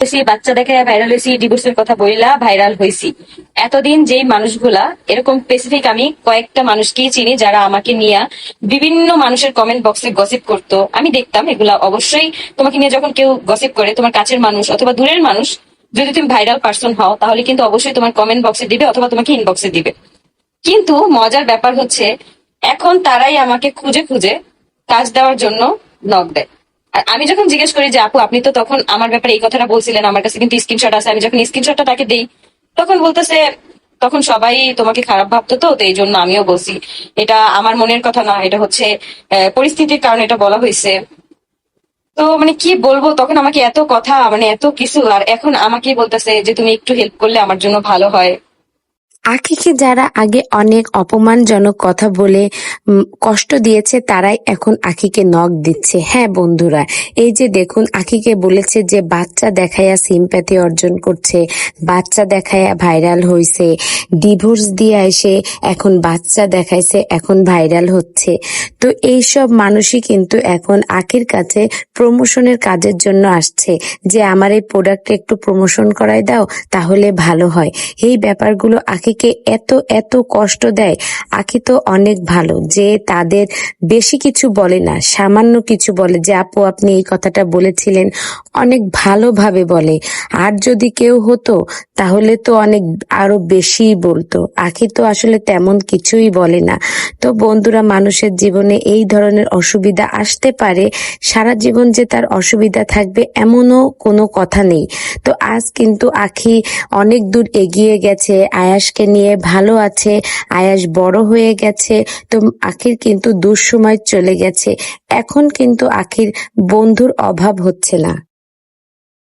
হয়েছি, বাচ্চা দেখে ভাইরাল হয়েছি, ডিভোর্সের কথা বইলা ভাইরাল হয়েছি। এতদিন যেই মানুষগুলা এরকম স্পেসিফিক, আমি কয়েকটা মানুষকেই চিনি যারা আমাকে নিয়ে বিভিন্ন মানুষের কমেন্ট বক্সে গসিপ করতো, আমি দেখতাম এগুলা। অবশ্যই তোমাকে নিয়ে যখন কেউ গসিপ করে, তোমার কাছের মানুষ অথবা দূরের মানুষ, যদি তুমি ভাইরাল পার্সন হও তাহলে কিন্তু অবশ্যই তোমার কমেন্ট বক্সে দিবে অথবা তোমাকে ইনবক্সে দিবে। কিন্তু মজার ব্যাপার হচ্ছে, এখন তারাই আমাকে খুঁজে খুঁজে কাজ দেওয়ার জন্য নক দেয়। আর আমি যখন জিজ্ঞেস করি যে আপু আপনি তো তখন আমার ব্যাপারে এই কথাটা বলছিলেন, আমার কাছে কিন্তু স্ক্রিনশট আছে, আমি যখন স্ক্রিনশটটা তাকে দিই তখন বলতেছে তখন সবাই তোমাকে খারাপ ভাবতো, তো এই জন্য আমিও বলছি। এটা আমার মনের কথা না, এটা হচ্ছে পরিস্থিতির কারণে এটা বলা হয়েছে। তো মানে কি বলবো, তখন আমাকে এত কথা, মানে এত কিছু, আর এখন আমাকে বলতেছে যে তুমি একটু হেল্প করলে আমার জন্য ভালো হয়। আখিকে যারা আগে অনেক অপমানজনক কথা বলে কষ্ট দিয়েছে, তারাই এখন আখিকে নক দিচ্ছে। হ্যাঁ বন্ধুরা, এই যে দেখুন, আখিকে বলেছে যে বাচ্চা দেখাইয়া সিম্প্যাথি অর্জন করছে, বাচ্চা দেখাইয়া ভাইরাল হয়েছে, ডিভোর্স দিয়ে এসে এখন বাচ্চা দেখাইছে, এখন ভাইরাল হচ্ছে। তো এইসব মানুষই কিন্তু এখন আখির কাছে প্রমোশনের কাজের জন্য আসছে, যে আমার এই প্রোডাক্টে একটু প্রমোশন করাই দাও, তাহলে ভালো হয়। এই ব্যাপারগুলো আখিকে এত এত কষ্ট দেয়। আখি তো অনেক ভালো যে তাদের বেশি কিছু বলে না, সামান্য কিছু বলে যে আপু আপনি এই কথাটা বলেছিলেন, অনেক ভালোভাবে বলে। আর যদি কেউ হতো তাহলে তো অনেক আরো বেশি বলতো। আখি তো আসলে তেমন কিছুই বলে না। তো বন্ধুরা, মানুষের জীবনে এই ধরনের অসুবিধা আসতে পারে, সারা জীবন যে তার অসুবিধা থাকবে এমনও কোনো কথা নেই। তো আজ কিন্তু আখি অনেক দূর এগিয়ে গেছে, আয়াসকে নিয়ে ভালো আছে, আয়াস বড় হয়ে গেছে। তো আখির কিন্তু দুঃসময় চলে গেছে, এখন কিন্তু আখির বন্ধুর অভাব হচ্ছে না।